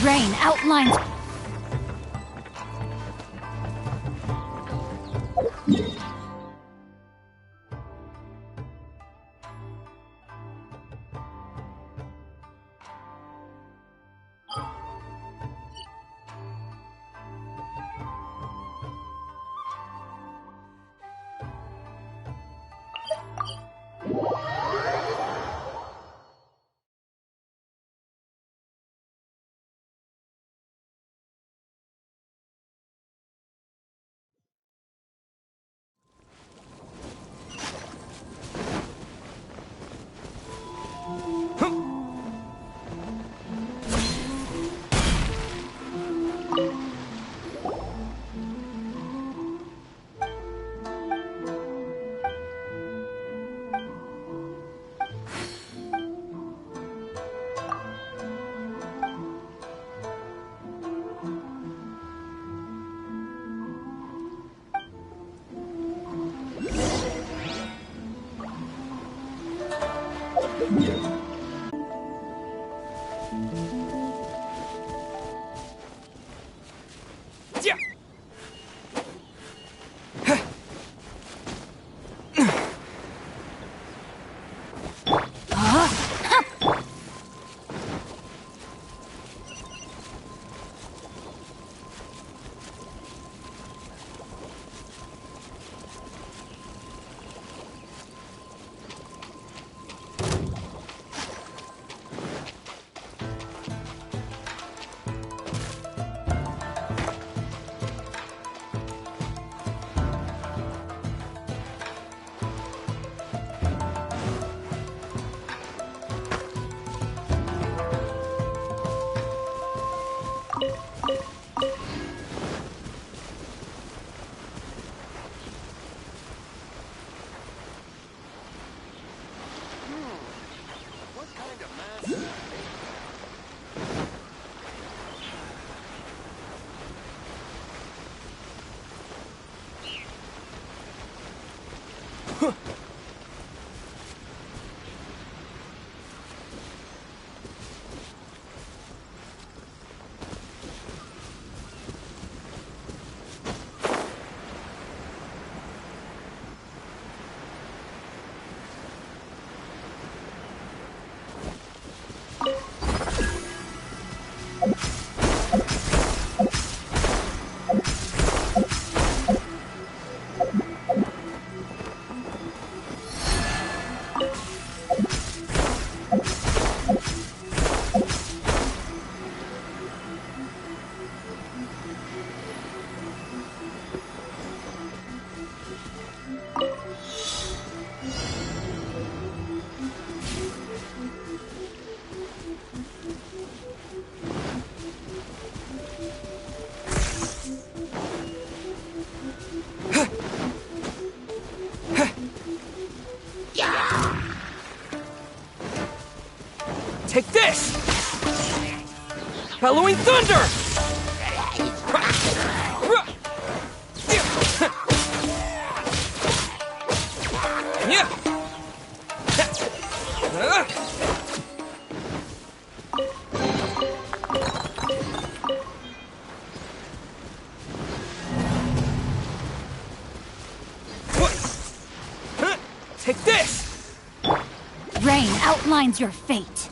Rain outlines. Take this! Bellowing thunder! Take this! Rain outlines your fate.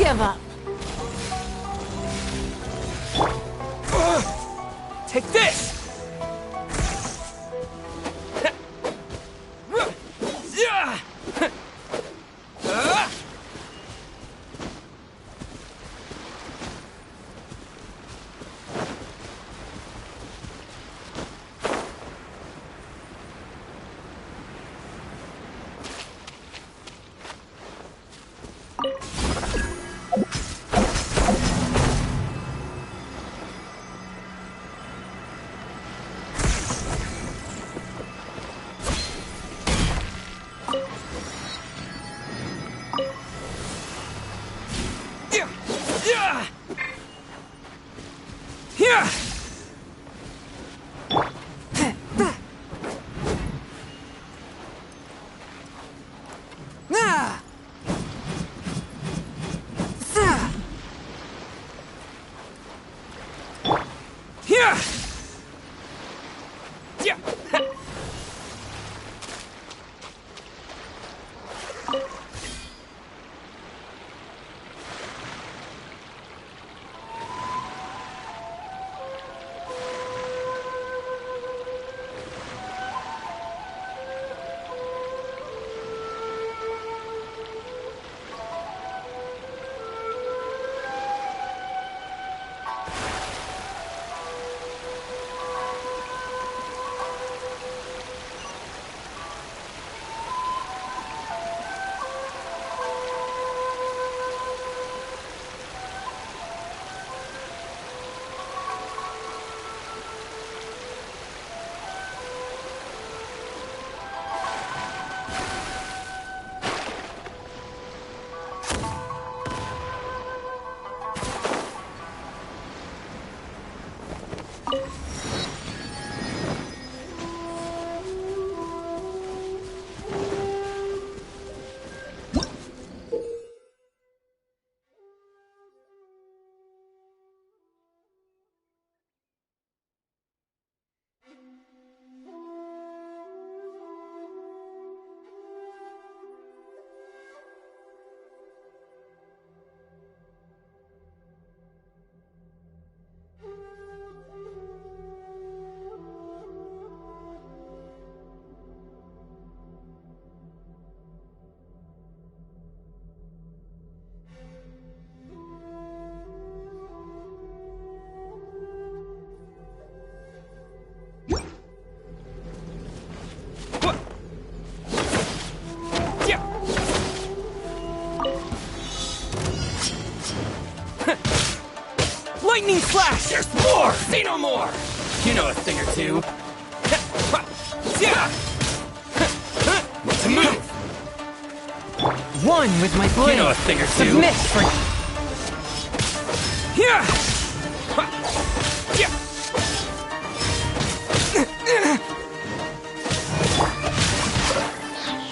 give up. Take this! Lightning slash! There's more! Say no more! You know a thing or two. To move! One with my blade. You know a thing or two. Submit for...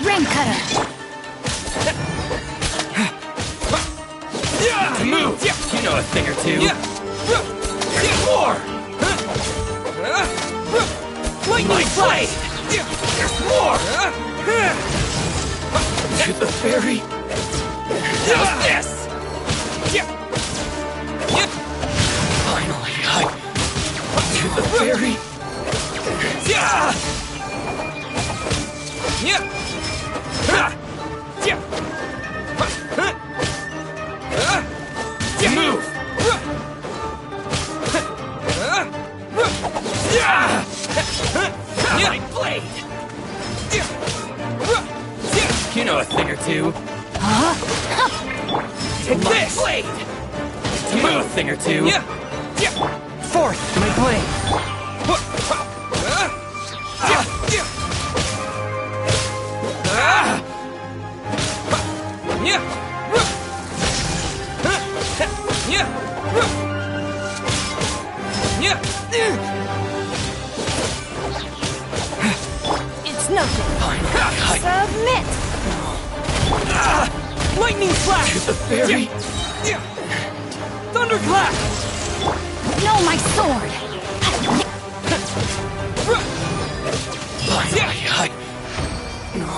Rain cutter. To move! You know a thing or two. There's more! Lightning blade! There's more! To the fairy! How's this? Finally, to the fairy! To move! My blade! You know a thing or two. Take this! Blade! You know a thing or two. Fourth, my blade. It's nothing. Finally, Submit. lightning flash! To the fairy. Thunderclap! No, my sword. Finally, no.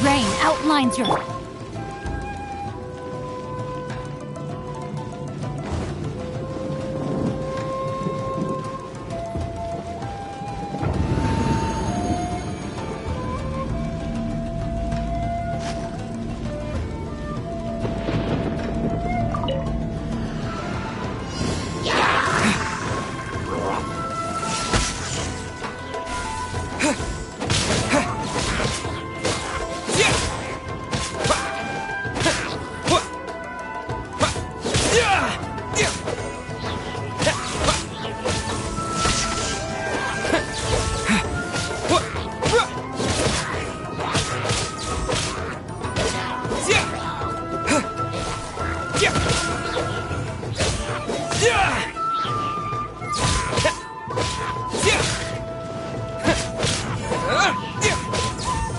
Rain outlines your...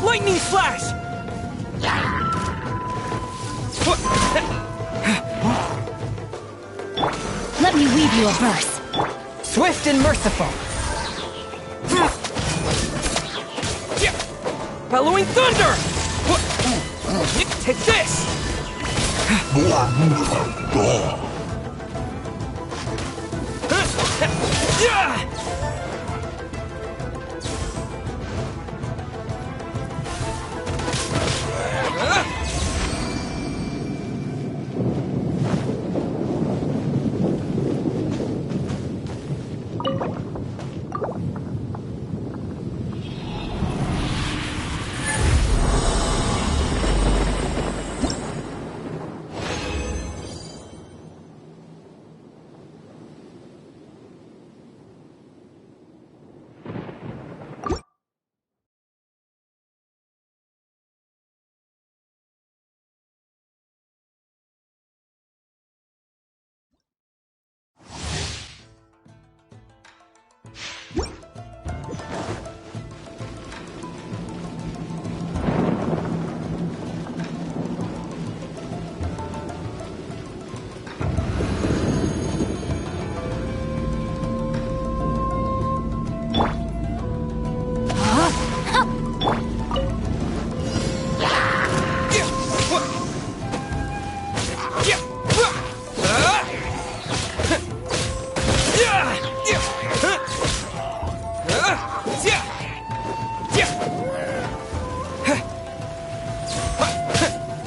Lightning flash! Let me weave you a verse. Swift and merciful. Bellowing thunder! Take this!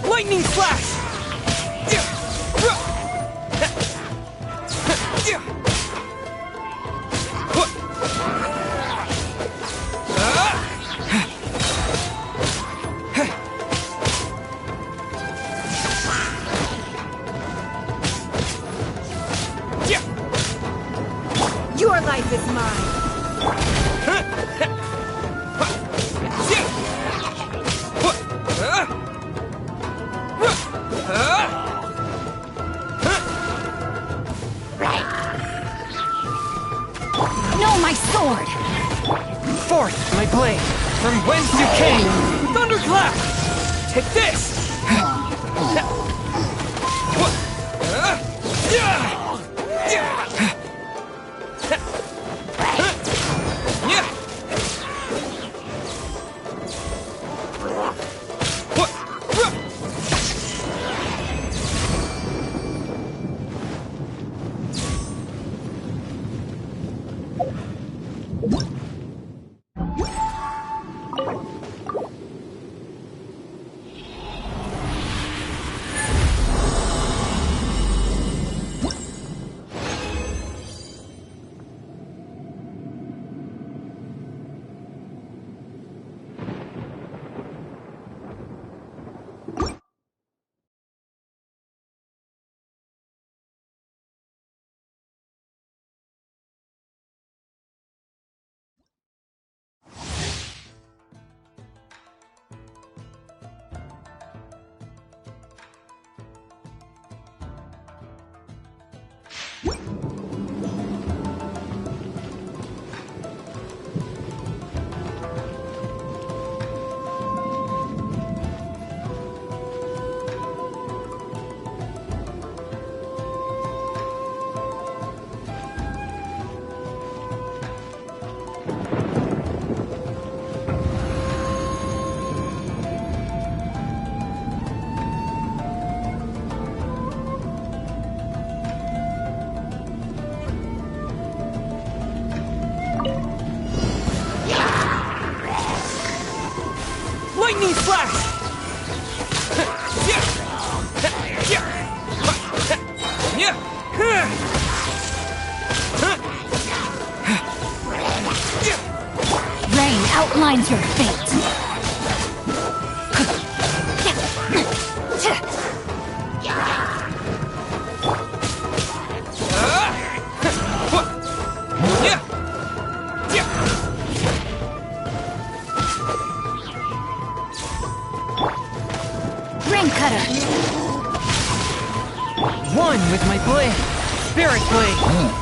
Lightning flash! Your life is mine. No, my sword! Forth, my blade, from whence you came! Thunderclap! Take this! Lightning Slash! Rain outlines your fate. Rain cutter. One with my blade. Spirit blade.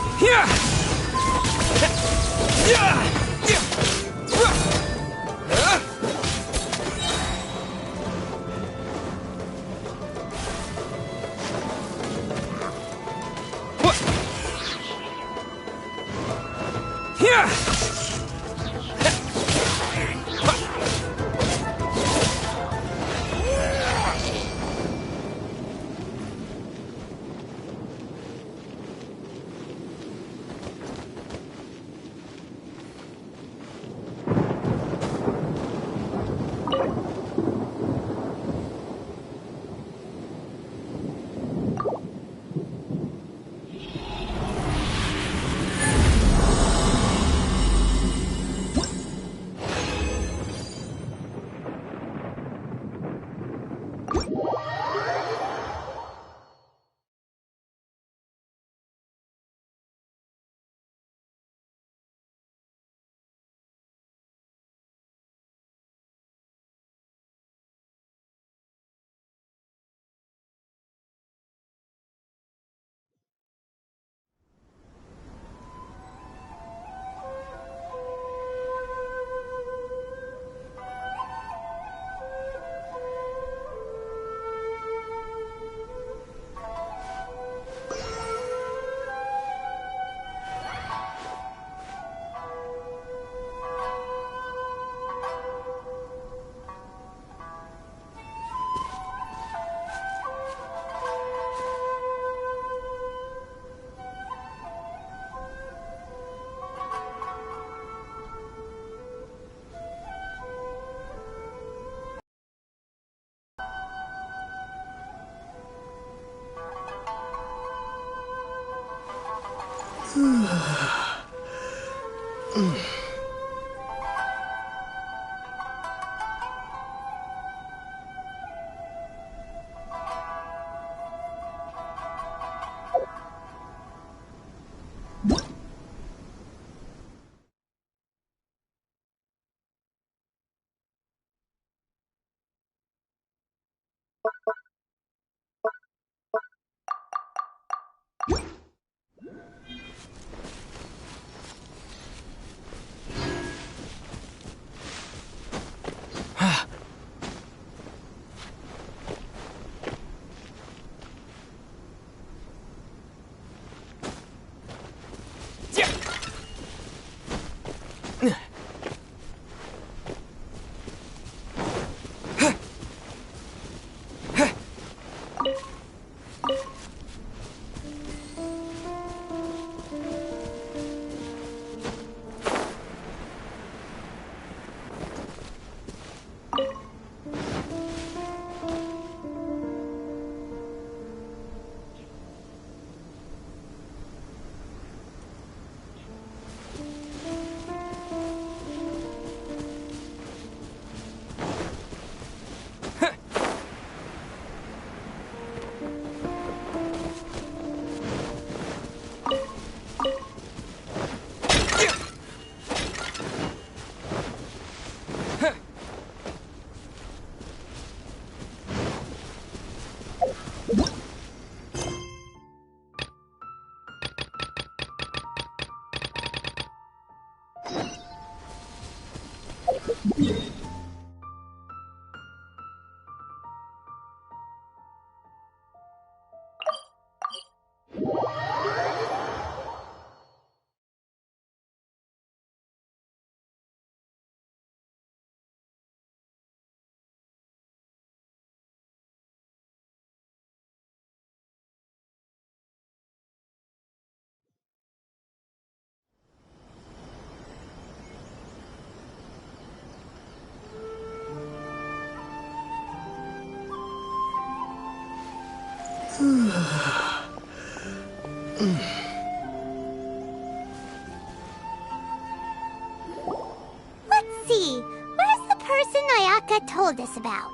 see. Where's the person Ayaka told us about?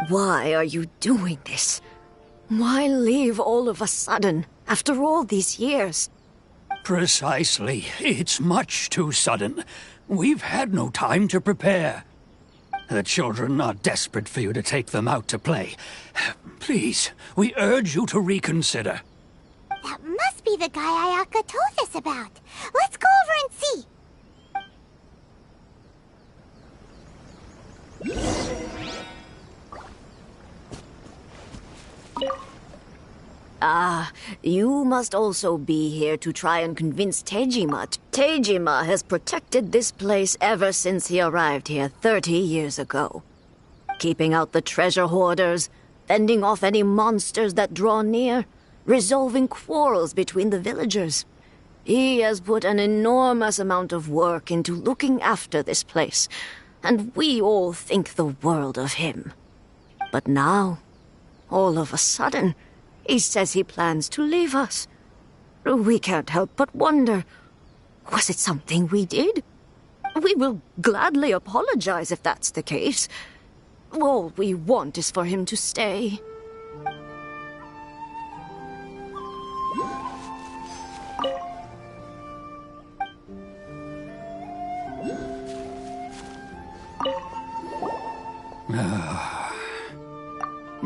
Why are you doing this? Why leave all of a sudden, after all these years? Precisely. It's much too sudden. We've had no time to prepare. The children are desperate for you to take them out to play. Please, we urge you to reconsider. That must be the guy Ayaka told us about. Let's go over and see. Ah, you must also be here to try and convince Tejima. Tejima has protected this place ever since he arrived here 30 years ago. Keeping out the treasure hoarders, fending off any monsters that draw near, resolving quarrels between the villagers. He has put an enormous amount of work into looking after this place, and we all think the world of him. But now, all of a sudden, he says he plans to leave us. We can't help but wonder, was it something we did? We will gladly apologize if that's the case. All we want is for him to stay.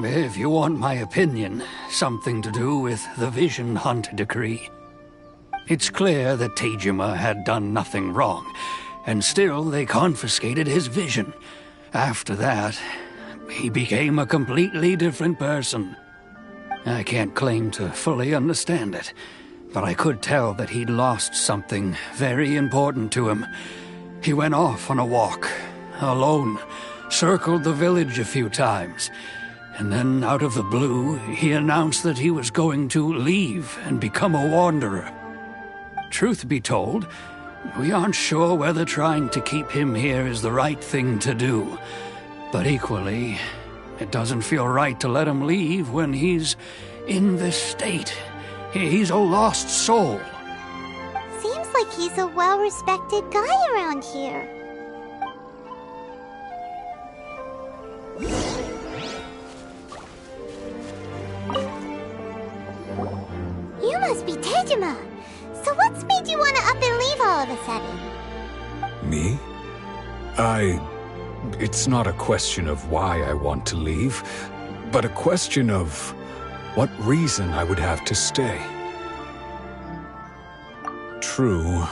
If you want my opinion, something to do with the Vision Hunt decree. It's clear that Tejima had done nothing wrong, and still they confiscated his vision. After that, he became a completely different person. I can't claim to fully understand it, but I could tell that he'd lost something very important to him. He went off on a walk, alone, circled the village a few times, and then out of the blue, he announced that he was going to leave and become a wanderer. Truth be told, we aren't sure whether trying to keep him here is the right thing to do. But equally, it doesn't feel right to let him leave when he's in this state. He's a lost soul. Seems like he's a well-respected guy around here. You must be Tejima. So what's made you want to up and leave all of a sudden? Me? It's not a question of why I want to leave, but a question of what reason I would have to stay. True,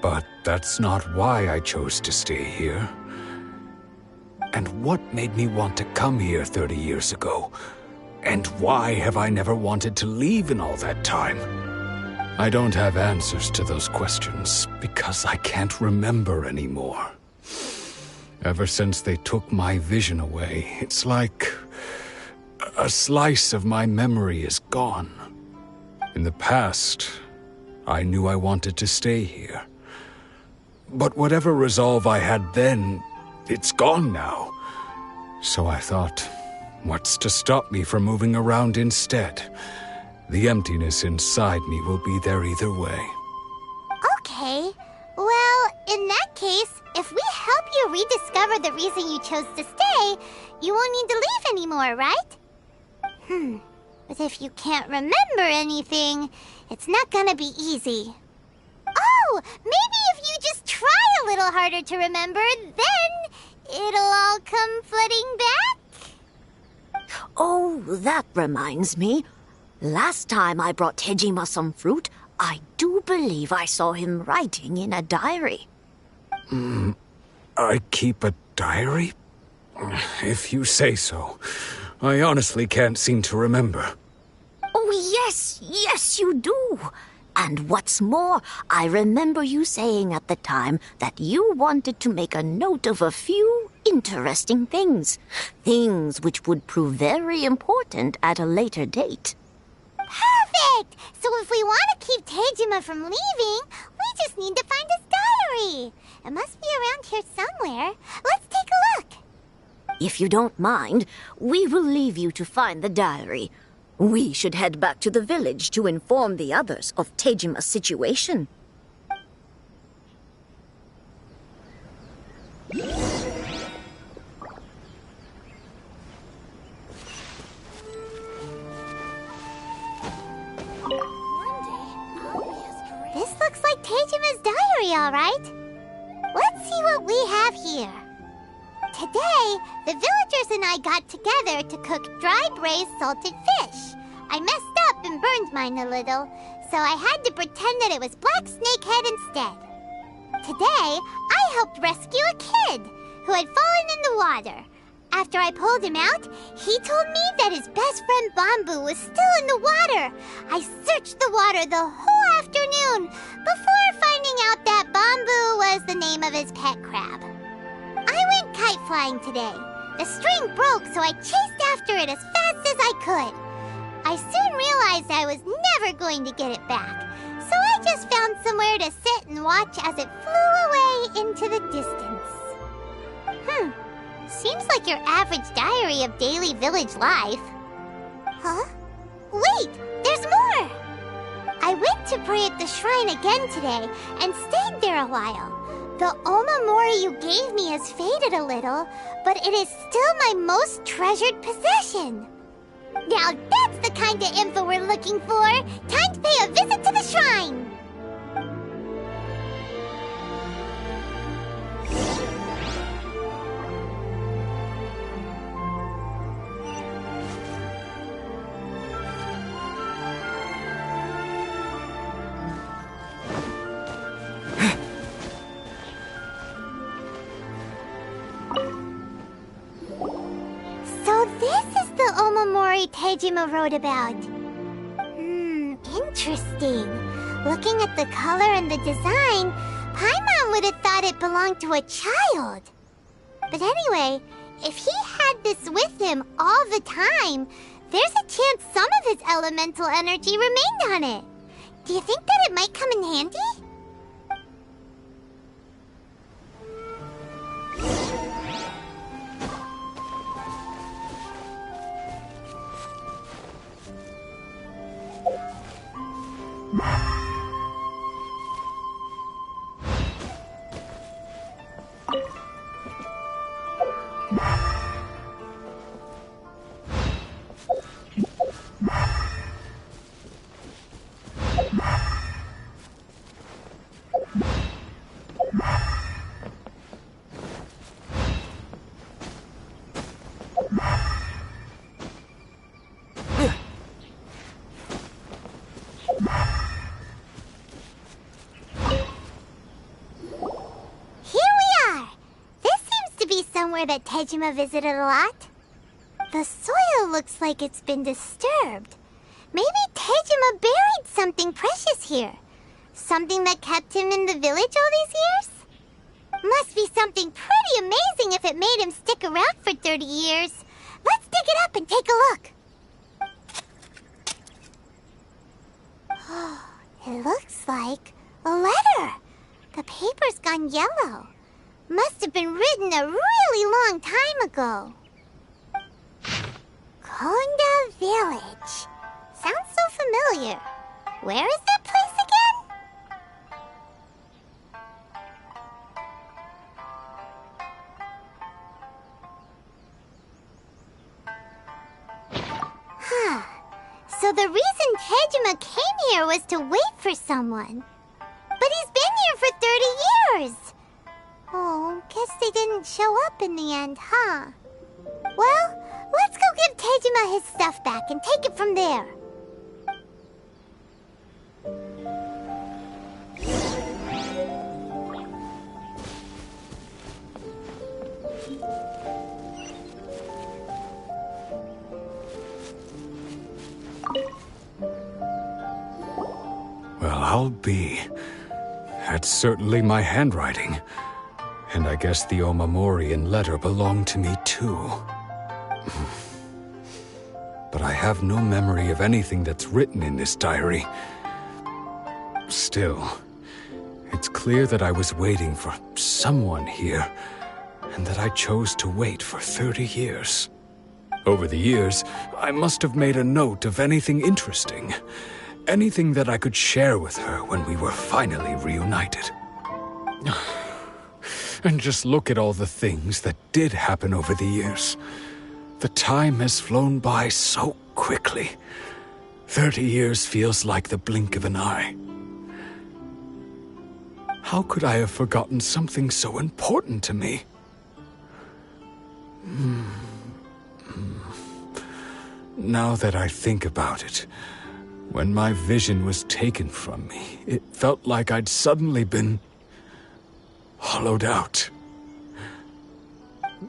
but that's not why I chose to stay here. And what made me want to come here 30 years ago? And why have I never wanted to leave in all that time? I don't have answers to those questions because I can't remember anymore. Ever since they took my vision away, it's like a slice of my memory is gone. In the past, I knew I wanted to stay here. But whatever resolve I had then, it's gone now. So I thought, what's to stop me from moving around instead? The emptiness inside me will be there either way. Okay. Well, in that case, if we help you rediscover the reason you chose to stay, you won't need to leave anymore, right? But if you can't remember anything, it's not gonna be easy. Oh, maybe if you just try a little harder to remember, then it'll all come flooding back? Oh, that reminds me. Last time I brought Tejima some fruit, I do believe I saw him writing in a diary. I keep a diary? If you say so. I honestly can't seem to remember. Oh, yes, you do. And what's more, I remember you saying at the time that you wanted to make a note of a few interesting things. Things which would prove very important at a later date. Perfect! So if we want to keep Tejima from leaving, we just need to find his diary. It must be around here somewhere. Let's take a look. If you don't mind, we will leave you to find the diary. We should head back to the village to inform the others of Tejima's situation. This looks like Tejima's diary, all right. Let's see what we have here. Today, the villagers and I got together to cook dry braised salted fish. I messed up and burned mine a little, so I had to pretend that it was black snakehead instead. Today, I helped rescue a kid who had fallen in the water. After I pulled him out, he told me that his best friend Bamboo was still in the water. I searched the water the whole afternoon before finding out that Bamboo was the name of his pet crab. I went kite flying today. The string broke, so I chased after it as fast as I could. I soon realized I was never going to get it back, so I just found somewhere to sit and watch as it flew away into the distance. Seems like your average diary of daily village life. Huh? Wait, there's more! I went to pray at the shrine again today and stayed there a while. The Omamori you gave me has faded a little, but it is still my most treasured possession. Now that's the kind of info we're looking for. Time to pay a visit to the shrine. So this is the Omamori Tejima wrote about. Interesting. Looking at the color and the design, Paimon would have thought it belonged to a child. But anyway, if he had this with him all the time, there's a chance some of his elemental energy remained on it. Do you think that it might come in handy? somewhere that Tejima visited a lot? The soil looks like it's been disturbed. Maybe Tejima buried something precious here. Something that kept him in the village all these years? Must be something pretty amazing if it made him stick around for 30 years. Let's dig it up and take a look. It looks like a letter. The paper's gone yellow. Must have been written a really long time ago. Konda Village. Sounds so familiar. Where is that place again? Huh. So the reason Tejima came here was to wait for someone. But he's been here for 30 years. Oh, guess they didn't show up in the end, huh? Well, let's go give Tejima his stuff back and take it from there. Well, I'll be. That's certainly my handwriting. And I guess the Omamorian letter belonged to me too. But I have no memory of anything that's written in this diary. Still, it's clear that I was waiting for someone here, and that I chose to wait for 30 years. Over the years, I must have made a note of anything interesting. Anything that I could share with her when we were finally reunited. And just look at all the things that did happen over the years. The time has flown by so quickly. 30 years feels like the blink of an eye. How could I have forgotten something so important to me? Now that I think about it, when my vision was taken from me, it felt like I'd suddenly been hollowed out.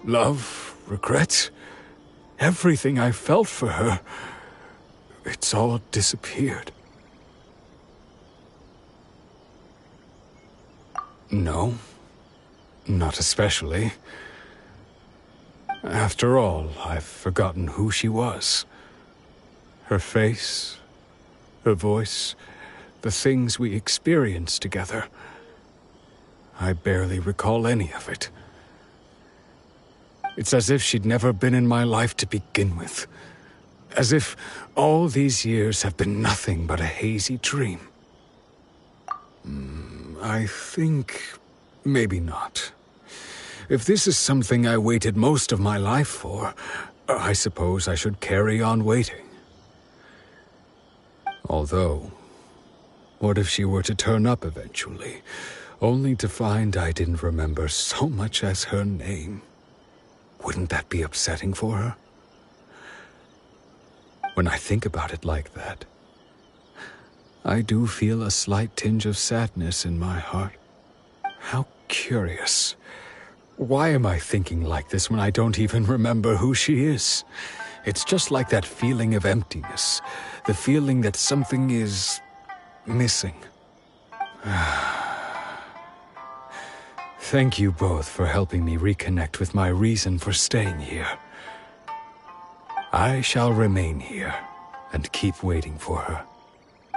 Love, regret, everything I felt for her, it's all disappeared. No, not especially. After all, I've forgotten who she was. Her face, her voice, the things we experienced together. I barely recall any of it. It's as if she'd never been in my life to begin with. As if all these years have been nothing but a hazy dream. I think maybe not. If this is something I waited most of my life for, I suppose I should carry on waiting. Although, what if she were to turn up eventually, only to find I didn't remember so much as her name? Wouldn't that be upsetting for her? When I think about it like that, I do feel a slight tinge of sadness in my heart. How curious. Why am I thinking like this when I don't even remember who she is? It's just like that feeling of emptiness, the feeling that something is missing. Thank you both for helping me reconnect with my reason for staying here. I shall remain here and keep waiting for her.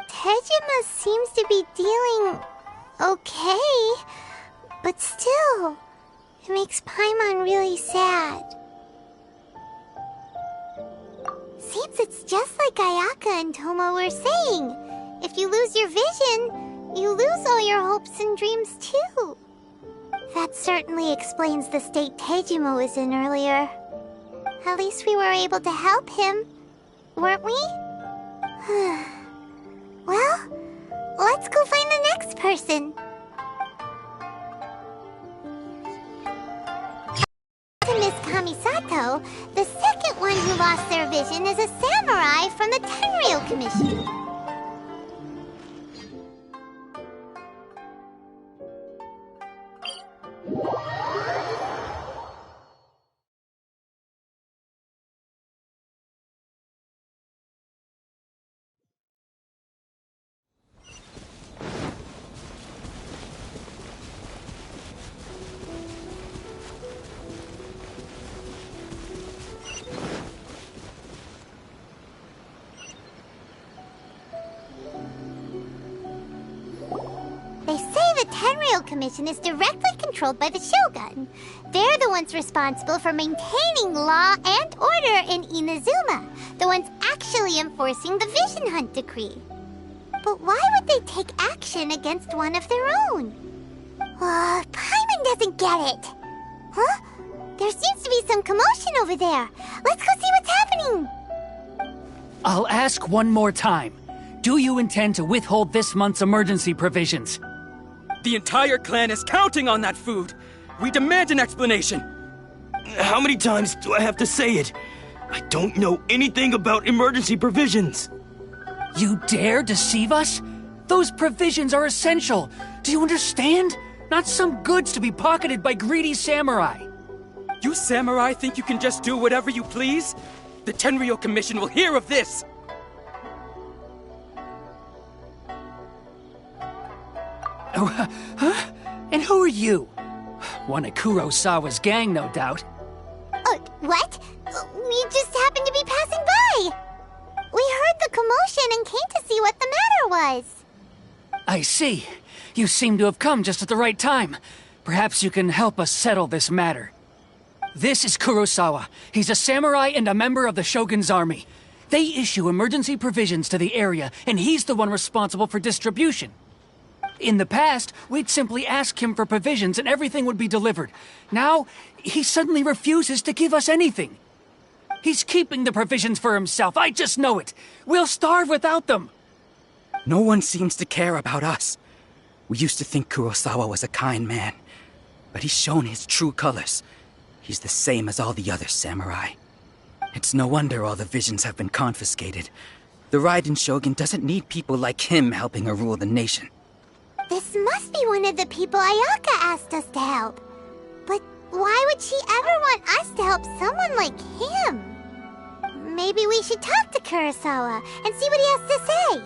Tejima seems to be dealing okay, but still, it makes Paimon really sad. Seems it's just like Ayaka and Toma were saying. If you lose your vision, you lose all your hopes and dreams too. That certainly explains the state Tejima was in earlier. At least we were able to help him, weren't we? Well, let's go find the next person. To Miss Kamisato, the second one who lost their vision is a samurai from the Tenryou Commission. Tenryou Commission is directly controlled by the Shogun. They're the ones responsible for maintaining law and order in Inazuma, the ones actually enforcing the Vision Hunt Decree. But why would they take action against one of their own? Paimon doesn't get it. Huh? There seems to be some commotion over there. Let's go see what's happening. I'll ask one more time. Do you intend to withhold this month's emergency provisions? The entire clan is counting on that food. We demand an explanation. How many times do I have to say it? I don't know anything about emergency provisions. You dare deceive us? Those provisions are essential. Do you understand? Not some goods to be pocketed by greedy samurai. You samurai think you can just do whatever you please? The Tenryou Commission will hear of this! Huh? And who are you? One of Kurosawa's gang, no doubt. What? We just happened to be passing by. We heard the commotion and came to see what the matter was. I see. You seem to have come just at the right time. Perhaps you can help us settle this matter. This is Kurosawa. He's a samurai and a member of the Shogun's army. They issue emergency provisions to the area, and he's the one responsible for distribution. In the past, we'd simply ask him for provisions and everything would be delivered. Now, he suddenly refuses to give us anything. He's keeping the provisions for himself, I just know it. We'll starve without them. No one seems to care about us. We used to think Kurosawa was a kind man, but he's shown his true colors. He's the same as all the other samurai. It's no wonder all the visions have been confiscated. The Raiden Shogun doesn't need people like him helping her rule the nation. This must be one of the people Ayaka asked us to help. But why would she ever want us to help someone like him? Maybe we should talk to Kurosawa and see what he has to say.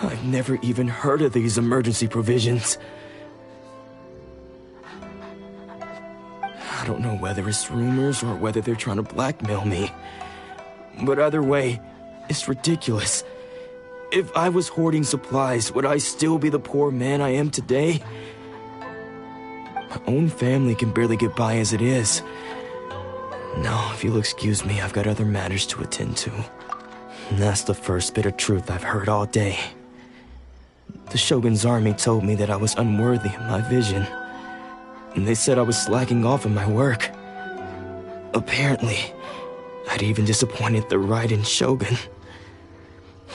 I've never even heard of these emergency provisions. I don't know whether it's rumors or whether they're trying to blackmail me. But either way, it's ridiculous. If I was hoarding supplies, would I still be the poor man I am today? My own family can barely get by as it is. Now, if you'll excuse me, I've got other matters to attend to. And that's the first bit of truth I've heard all day. The Shogun's army told me that I was unworthy of my vision. And they said I was slacking off in my work. Apparently, I'd even disappointed the Raiden Shogun.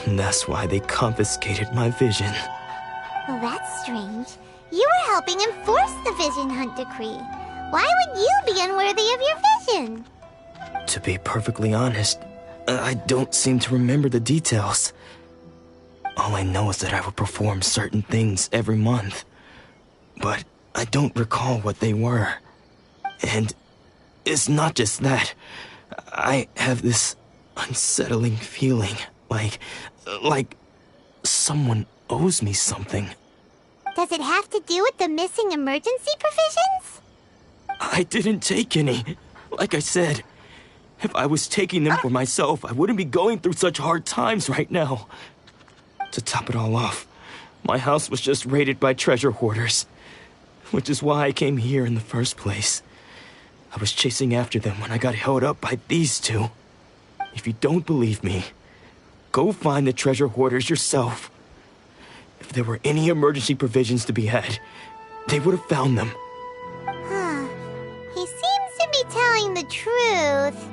And that's why they confiscated my vision. Well, that's strange. You were helping enforce the Vision Hunt Decree. Why would you be unworthy of your vision? To be perfectly honest, I don't seem to remember the details. All I know is that I would perform certain things every month. But I don't recall what they were. And it's not just that. I have this unsettling feeling, like someone owes me something. Does it have to do with the missing emergency provisions? I didn't take any. Like I said, if I was taking them for myself, I wouldn't be going through such hard times right now. To top it all off, my house was just raided by treasure hoarders. Which is why I came here in the first place. I was chasing after them when I got held up by these two. If you don't believe me, go find the treasure hoarders yourself. If there were any emergency provisions to be had, they would have found them. Huh. He seems to be telling the truth.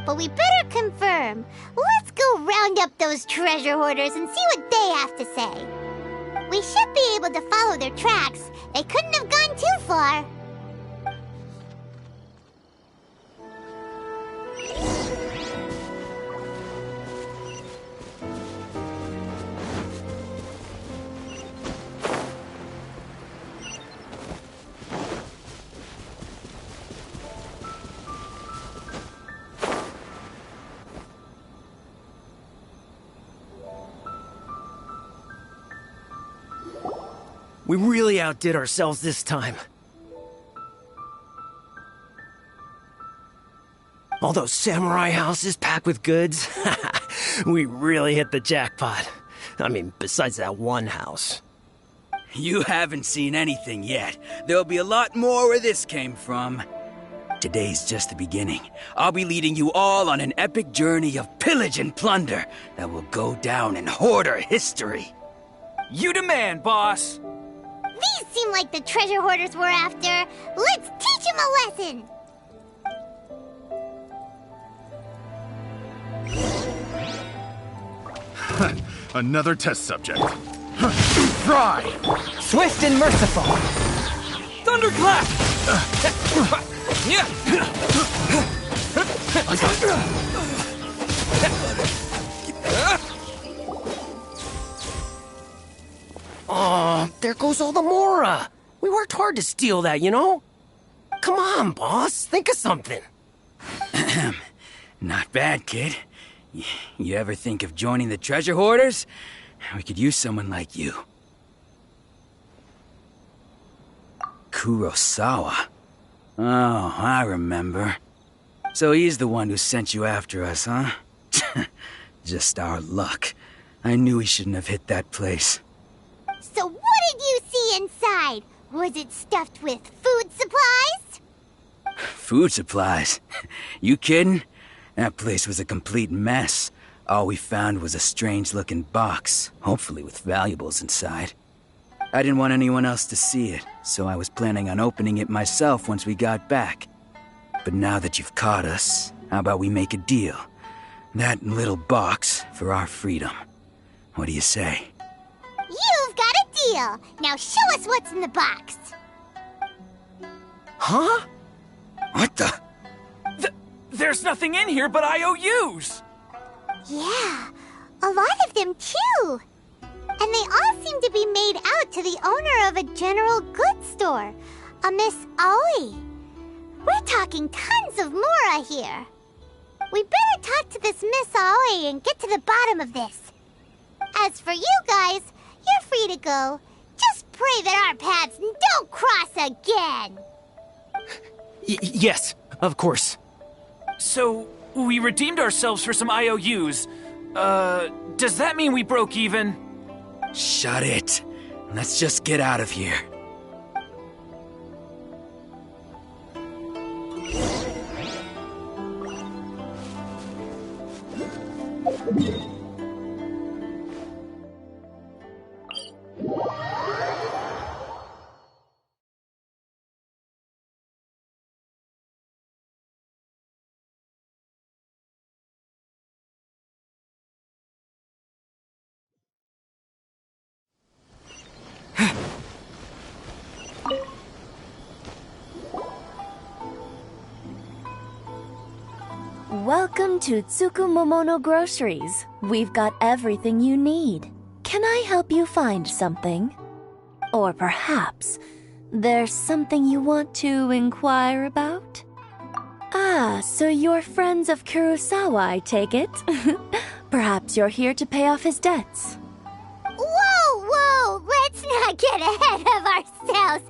But we better confirm. Let's go round up those treasure hoarders and see what they have to say. We should be able to follow their tracks. They couldn't have gone too far. We really outdid ourselves this time. All those samurai houses packed with goods. We really hit the jackpot. I mean, besides that one house. You haven't seen anything yet. There'll be a lot more where this came from. Today's just the beginning. I'll be leading you all on an epic journey of pillage and plunder that will go down in hoarder history. You demand, boss! These seem like the treasure hoarders we're after. Let's teach them a lesson! Another test subject. Fry! Swift and merciful. Thunderclap! I got it. Aw, there goes all the Mora. We worked hard to steal that, you know? Come on, boss. Think of something. Not bad, kid. You ever think of joining the treasure hoarders? We could use someone like you. Kurosawa. Oh, I remember. So he's the one who sent you after us, huh? Just our luck. I knew he shouldn't have hit that place. So what did you see inside? Was it stuffed with food supplies? Food supplies? You kidding? That place was a complete mess. All we found was a strange-looking box, hopefully with valuables inside. I didn't want anyone else to see it, so I was planning on opening it myself once we got back. But now that you've caught us, how about we make a deal? That little box for our freedom. What do you say? You've got a deal. Now show us what's in the box. Huh? What the? There's nothing in here but IOUs! Yeah, a lot of them too. And they all seem to be made out to the owner of a general goods store, a Miss Aoi. We're talking tons of Mora here. We better talk to this Miss Aoi and get to the bottom of this. As for you guys, you're free to go. Just pray that our paths don't cross again. Yes, of course. So, we redeemed ourselves for some IOUs. Does that mean we broke even? Shut it. Let's just get out of here. Welcome to Tsukumomono Groceries. We've got everything you need. Can I help you find something? Or perhaps there's something you want to inquire about? Ah, so you're friends of Kurosawa, I take it? Perhaps you're here to pay off his debts. Whoa! Let's not get ahead of ourselves.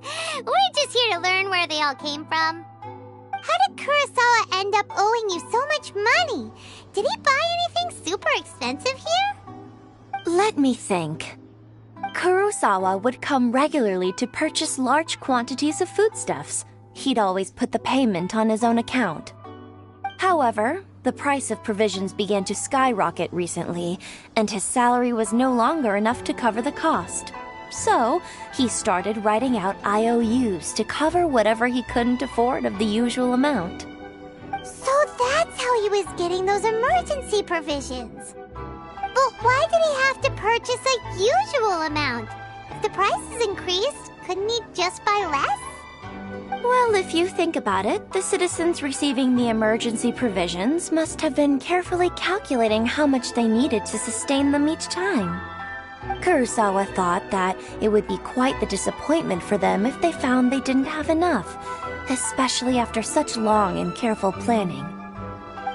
We're just here to learn where they all came from. How did Kurosawa end up owing you so much money? Did he buy anything super expensive here? Let me think. Kurosawa would come regularly to purchase large quantities of foodstuffs. He'd always put the payment on his own account. However, the price of provisions began to skyrocket recently, and his salary was no longer enough to cover the cost. So, he started writing out IOUs to cover whatever he couldn't afford of the usual amount. So that's how he was getting those emergency provisions. But why did he have to purchase a usual amount? If the prices increased, couldn't he just buy less? Well, if you think about it, the citizens receiving the emergency provisions must have been carefully calculating how much they needed to sustain them each time. Kurosawa thought that it would be quite the disappointment for them if they found they didn't have enough, especially after such long and careful planning.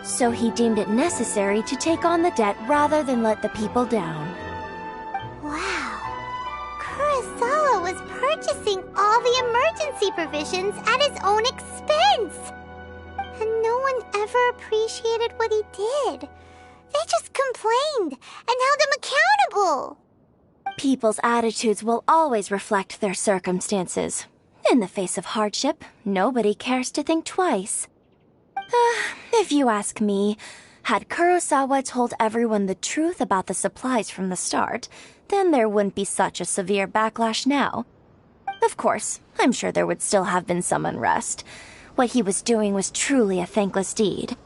So he deemed it necessary to take on the debt rather than let the people down. Wow. Kurosawa was purchasing all the emergency provisions at his own expense. And no one ever appreciated what he did. They just complained and held him accountable. People's attitudes will always reflect their circumstances. In the face of hardship, nobody cares to think twice. If you ask me, had Kurosawa told everyone the truth about the supplies from the start, then there wouldn't be such a severe backlash now. Of course, I'm sure there would still have been some unrest. What he was doing was truly a thankless deed.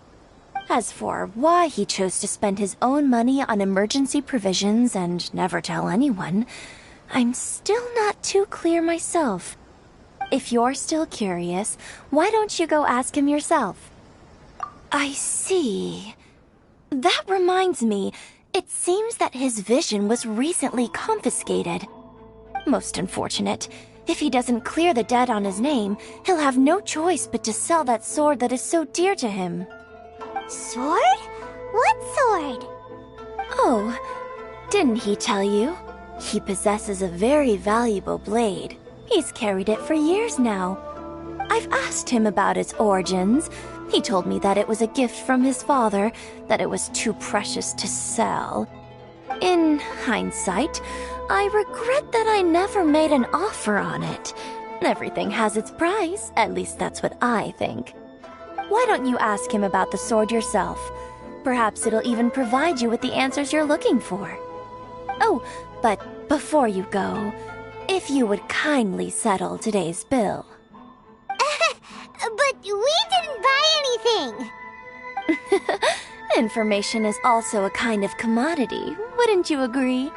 As for why he chose to spend his own money on emergency provisions and never tell anyone, I'm still not too clear myself. If you're still curious, why don't you go ask him yourself? I see. That reminds me, it seems that his vision was recently confiscated. Most unfortunate. If he doesn't clear the debt on his name, he'll have no choice but to sell that sword that is so dear to him. Sword? What sword? Oh, didn't he tell you? He possesses a very valuable blade. He's carried it for years now. I've asked him about its origins. He told me that it was a gift from his father, that it was too precious to sell. In hindsight, I regret that I never made an offer on it. Everything has its price, at least that's what I think. Why don't you ask him about the sword yourself? Perhaps it'll even provide you with the answers you're looking for. Oh, but before you go, if you would kindly settle today's bill. But we didn't buy anything! Information is also a kind of commodity, wouldn't you agree?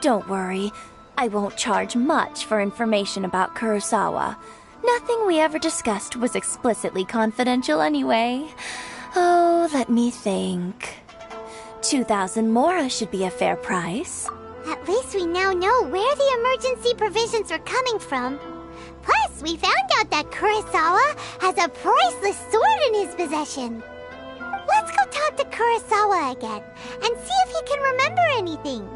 Don't worry, I won't charge much for information about Kurosawa. Nothing we ever discussed was explicitly confidential anyway. Oh, let me think. 2,000 mora should be a fair price. At least we now know where the emergency provisions are coming from. Plus, we found out that Kurosawa has a priceless sword in his possession. Let's go talk to Kurosawa again and see if he can remember anything.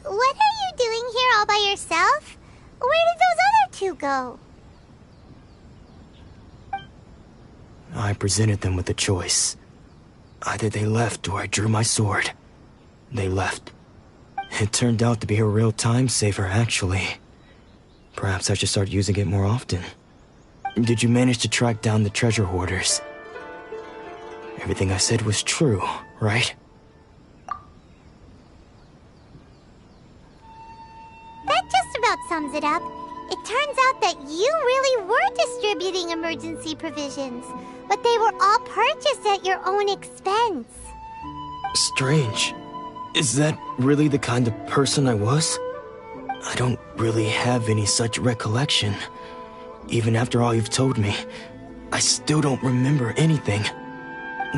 What are you doing here all by yourself? Where did those other two go? I presented them with a choice. Either they left or I drew my sword. They left. It turned out to be a real time saver, actually. Perhaps I should start using it more often. Did you manage to track down the treasure hoarders? Everything I said was true, right? That just about sums it up. It turns out that you really were distributing emergency provisions, but they were all purchased at your own expense. Strange. Is that really the kind of person I was? I don't really have any such recollection. Even after all you've told me, I still don't remember anything.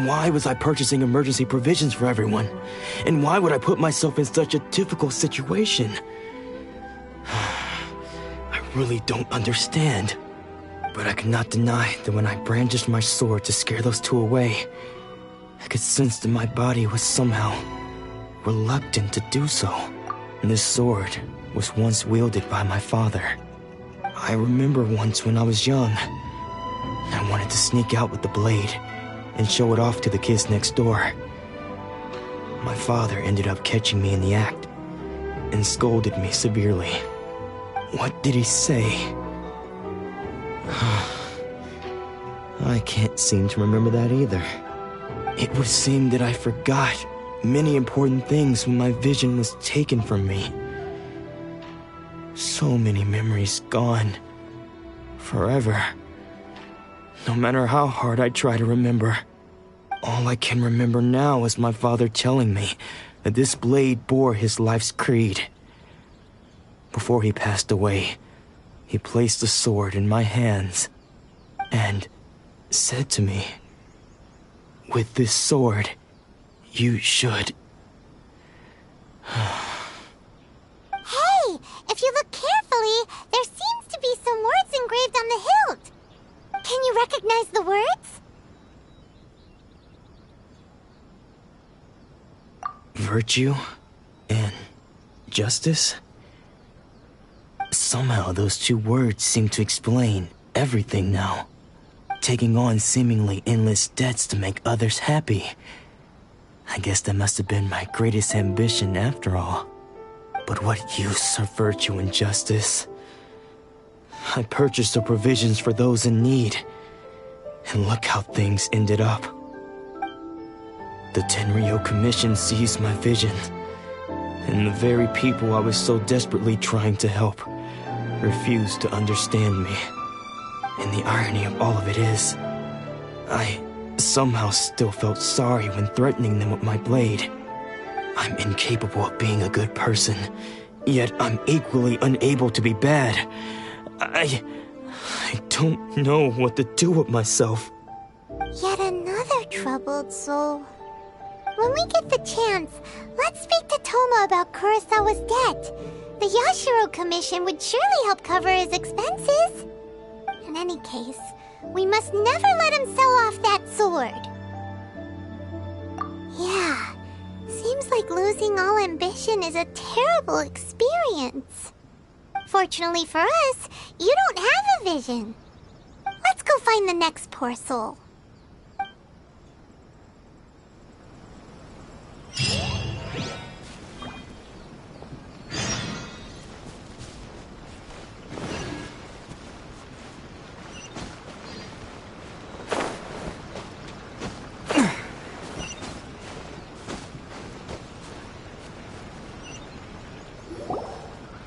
Why was I purchasing emergency provisions for everyone? And why would I put myself in such a difficult situation? I really don't understand. But I cannot deny that when I brandished my sword to scare those two away, I could sense that my body was somehow reluctant to do so. And this sword was once wielded by my father. I remember once when I was young, I wanted to sneak out with the blade and show it off to the kids next door. My father ended up catching me in the act and scolded me severely. What did he say? I can't seem to remember that either. It would seem that I forgot many important things when my vision was taken from me. So many memories gone. Forever. No matter how hard I try to remember, all I can remember now is my father telling me that this blade bore his life's creed. Before he passed away, he placed the sword in my hands, and said to me, "With this sword, you should..." Hey, if you look carefully, there seems to be some words engraved on the hilt. Can you recognize the words? Virtue and justice? Somehow those two words seem to explain everything now. Taking on seemingly endless debts to make others happy. I guess that must have been my greatest ambition after all. But what use are virtue and justice? I purchased the provisions for those in need. And look how things ended up. The Tenryo Commission seized my vision. And the very people I was so desperately trying to help refused to understand me. And the irony of all of it is, I somehow still felt sorry when threatening them with my blade. I'm incapable of being a good person, yet I'm equally unable to be bad. I don't know what to do with myself. Yet another troubled soul. When we get the chance, let's speak to Toma about Kurosawa's debt. The Yashiro Commission would surely help cover his expenses. In any case, we must never let him sell off that sword. Yeah, seems like losing all ambition is a terrible experience. Fortunately for us, you don't have a vision. Let's go find the next poor soul.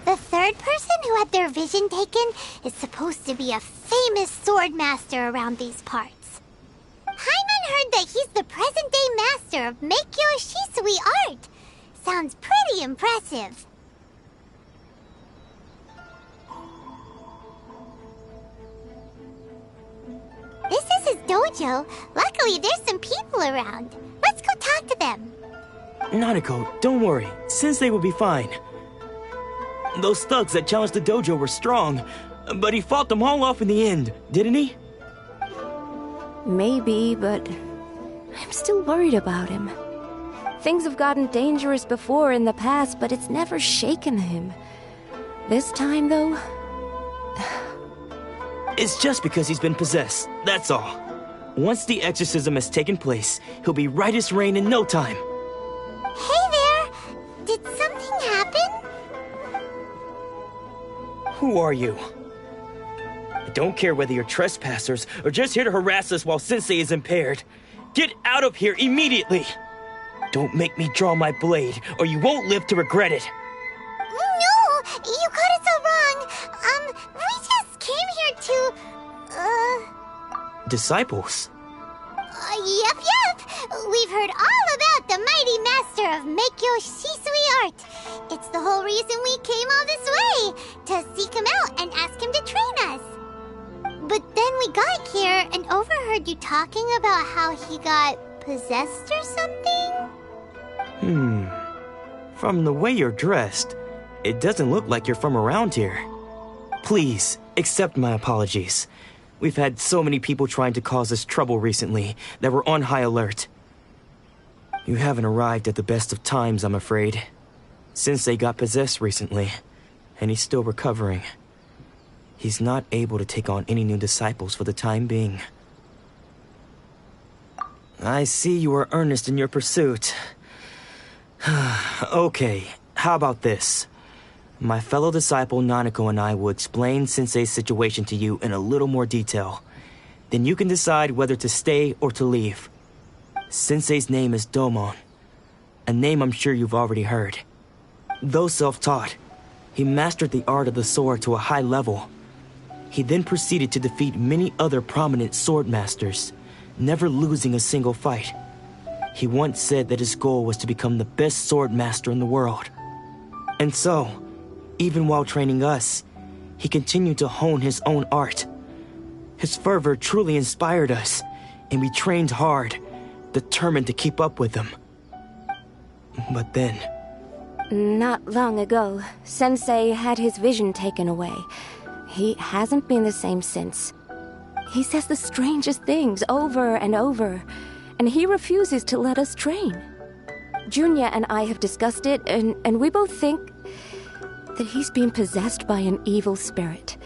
The third person who had their vision taken is supposed to be a famous sword master around these parts. Paimon heard that he's the present-day master of Meikyo Shisui art. Sounds pretty impressive. This is his dojo. Luckily, there's some people around. Let's go talk to them. Nanako, don't worry. Sensei will be fine. Those thugs that challenged the dojo were strong, but he fought them all off in the end, didn't he? Maybe, but I'm still worried about him. Things have gotten dangerous before in the past, but it's never shaken him. This time, though... It's just because he's been possessed, that's all. Once the exorcism has taken place, he'll be right as rain in no time. Hey there! Did something happen? Who are you? I don't care whether you're trespassers or just here to harass us while Sensei is impaired. Get out of here immediately! Don't make me draw my blade, or you won't live to regret it. No! You got it so wrong! We just came here to... Disciples? Yep. We've heard all about the mighty master of Meikyo Shisui art. It's the whole reason we came all this way, to seek him out and ask him to train us. But then we got here and overheard you talking about how he got possessed or something? From the way you're dressed, it doesn't look like you're from around here. Please, accept my apologies. We've had so many people trying to cause us trouble recently that we're on high alert. You haven't arrived at the best of times, I'm afraid. Sensei got possessed recently, and he's still recovering. He's not able to take on any new disciples for the time being. I see you are earnest in your pursuit. Okay, how about this? My fellow disciple Nanako and I will explain Sensei's situation to you in a little more detail. Then you can decide whether to stay or to leave. Sensei's name is Domon, a name I'm sure you've already heard. Though self-taught, he mastered the art of the sword to a high level. He then proceeded to defeat many other prominent sword masters, never losing a single fight. He once said that his goal was to become the best sword master in the world. And so, even while training us, he continued to hone his own art. His fervor truly inspired us, and we trained hard, determined to keep up with him. But then... Not long ago, Sensei had his vision taken away. He hasn't been the same since. He says the strangest things over and over, and he refuses to let us train. Junya and I have discussed it, and we both think that he's been possessed by an evil spirit.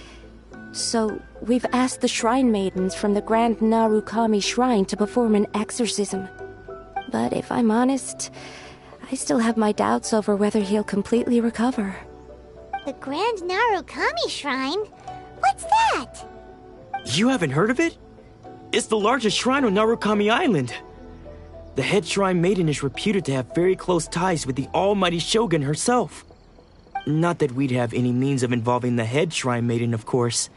So, we've asked the Shrine Maidens from the Grand Narukami Shrine to perform an exorcism. But if I'm honest, I still have my doubts over whether he'll completely recover. The Grand Narukami Shrine? What's that? You haven't heard of it? It's the largest shrine on Narukami Island. The head Shrine Maiden is reputed to have very close ties with the almighty Shogun herself. Not that we'd have any means of involving the head Shrine Maiden, of course.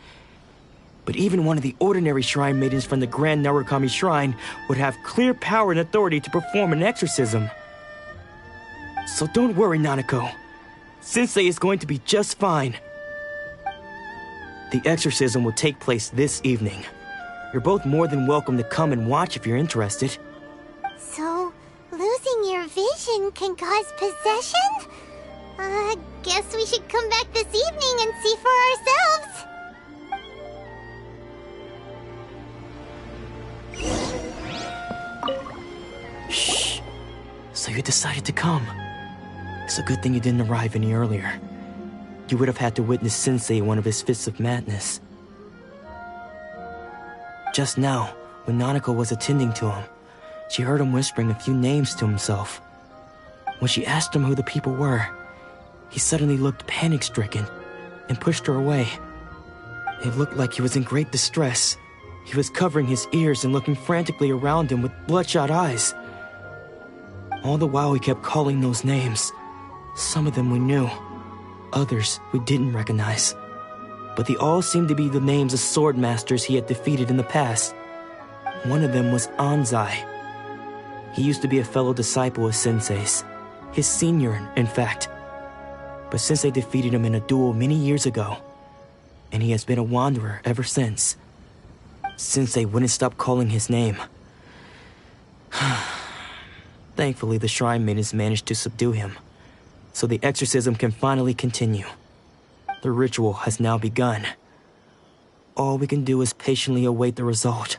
But even one of the ordinary Shrine Maidens from the Grand Narukami Shrine would have clear power and authority to perform an exorcism. So don't worry, Nanako. Sensei is going to be just fine. The exorcism will take place this evening. You're both more than welcome to come and watch if you're interested. So, losing your vision can cause possession? Guess we should come back this evening and see for ourselves. Shh. So you decided to come. It's a good thing you didn't arrive any earlier. You would have had to witness Sensei in one of his fits of madness. Just now, when Nanako was attending to him, she heard him whispering a few names to himself. When she asked him who the people were, he suddenly looked panic-stricken and pushed her away. It looked like he was in great distress. He was covering his ears and looking frantically around him with bloodshot eyes. All the while he kept calling those names. Some of them we knew, others we didn't recognize. But they all seemed to be the names of sword masters he had defeated in the past. One of them was Anzai. He used to be a fellow disciple of Sensei's, his senior, in fact. But Sensei defeated him in a duel many years ago, and he has been a wanderer ever since. Sensei wouldn't stop calling his name. Thankfully, the Shrine Maidens managed to subdue him, so the exorcism can finally continue. The ritual has now begun. All we can do is patiently await the result.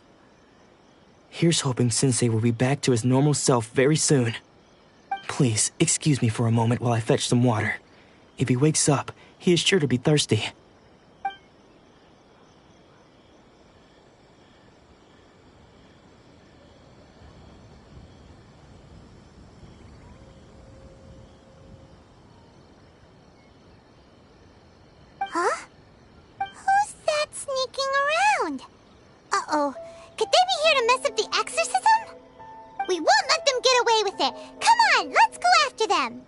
Here's hoping Sensei will be back to his normal self very soon. Please, excuse me for a moment while I fetch some water. If he wakes up, he is sure to be thirsty. Huh? Who's that sneaking around? Uh-oh. Could they be here to mess up the exorcism? We won't let them get away with it. Come on, let's go after them.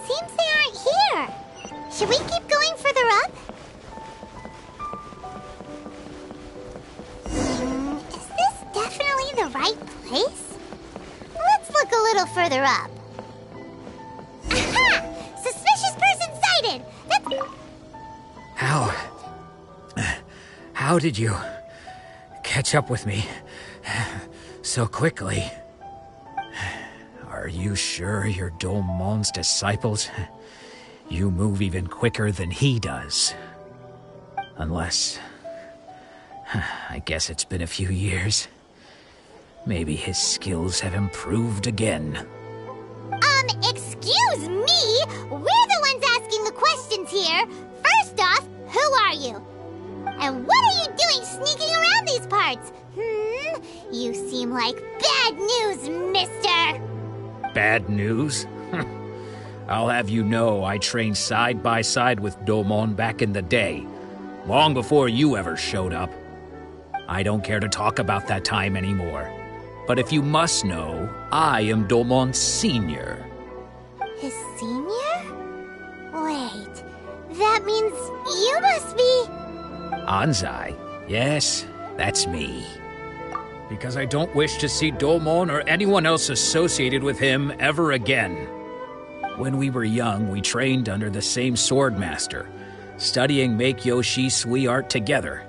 Seems they aren't here. Should we keep going further up? Is this definitely the right place? Let's look a little further up. Aha! Suspicious person sighted! That's... How did you catch up with me so quickly? Are you sure you're Domon's disciples? You move even quicker than he does. Unless... I guess it's been a few years. Maybe his skills have improved again. Excuse me? We're the ones asking the questions here. First off, who are you? And what are you doing sneaking around these parts? You seem like bad news, mister. Bad news? I'll have you know I trained side by side with Domon back in the day, long before you ever showed up. I don't care to talk about that time anymore. But if you must know, I am Domon's senior. His senior? Wait, that means you must be... Anzai? Yes, that's me. because I don't wish to see Domon or anyone else associated with him ever again. When we were young, we trained under the same swordmaster, studying Meikyo Shisui art together.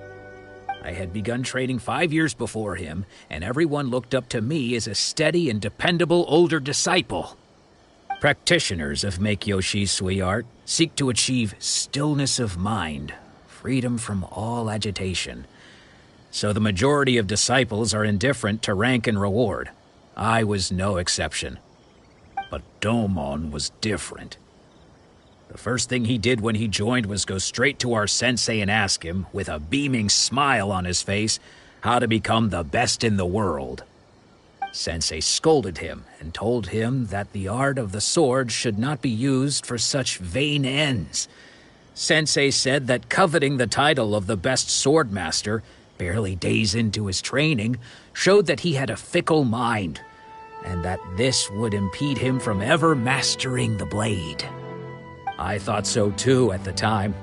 I had begun training 5 years before him, and everyone looked up to me as a steady and dependable older disciple. Practitioners of Meikyo Shisui art seek to achieve stillness of mind, freedom from all agitation. So the majority of disciples are indifferent to rank and reward. I was no exception. But Domon was different. The first thing he did when he joined was go straight to our sensei and ask him, with a beaming smile on his face, how to become the best in the world. Sensei scolded him and told him that the art of the sword should not be used for such vain ends. Sensei said that coveting the title of the best swordmaster, barely days into his training, showed that he had a fickle mind, and that this would impede him from ever mastering the blade. I thought so too at the time,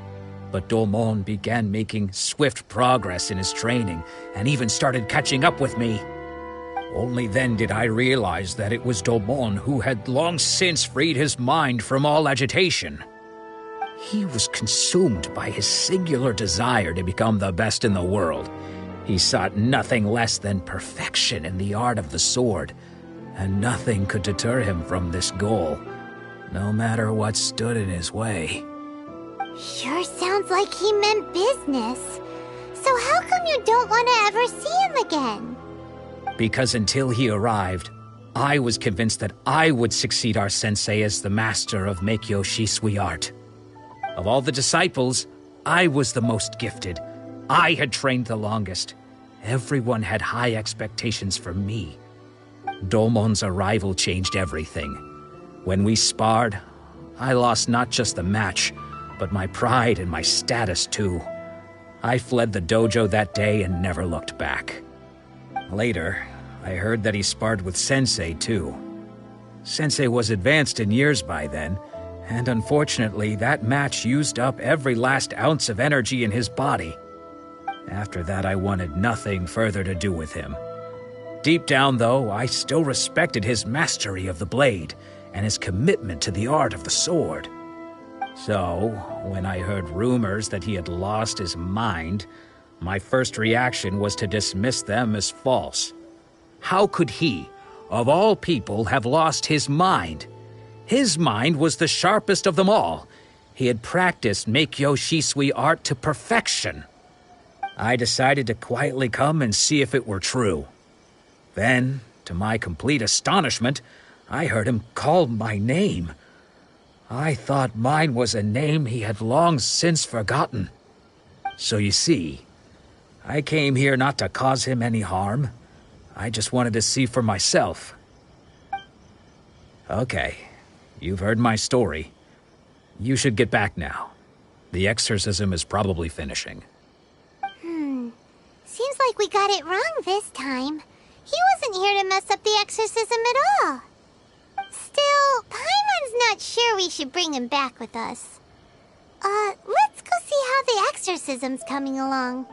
but Domon began making swift progress in his training, and even started catching up with me. Only then did I realize that it was Domon who had long since freed his mind from all agitation. He was consumed by his singular desire to become the best in the world. He sought nothing less than perfection in the art of the sword, and nothing could deter him from this goal, no matter what stood in his way. Sure sounds like he meant business. So how come you don't want to ever see him again? Because until he arrived, I was convinced that I would succeed our sensei as the master of Meikyo Shisui art. Of all the disciples, I was the most gifted. I had trained the longest. Everyone had high expectations for me. Domon's arrival changed everything. When we sparred, I lost not just the match, but my pride and my status too. I fled the dojo that day and never looked back. Later, I heard that he sparred with Sensei too. Sensei was advanced in years by then, and unfortunately that match used up every last ounce of energy in his body. After that, I wanted nothing further to do with him. Deep down, though, I still respected his mastery of the blade and his commitment to the art of the sword. So, when I heard rumors that he had lost his mind, my first reaction was to dismiss them as false. How could he, of all people, have lost his mind? His mind was the sharpest of them all. He had practiced Meikyo Shisui art to perfection. I decided to quietly come and see if it were true. Then, to my complete astonishment, I heard him call my name. I thought mine was a name he had long since forgotten. So you see, I came here not to cause him any harm. I just wanted to see for myself. Okay, you've heard my story. You should get back now. The exorcism is probably finishing. Seems like we got it wrong this time. He wasn't here to mess up the exorcism at all. Still, Paimon's not sure we should bring him back with us. Let's go see how the exorcism's coming along.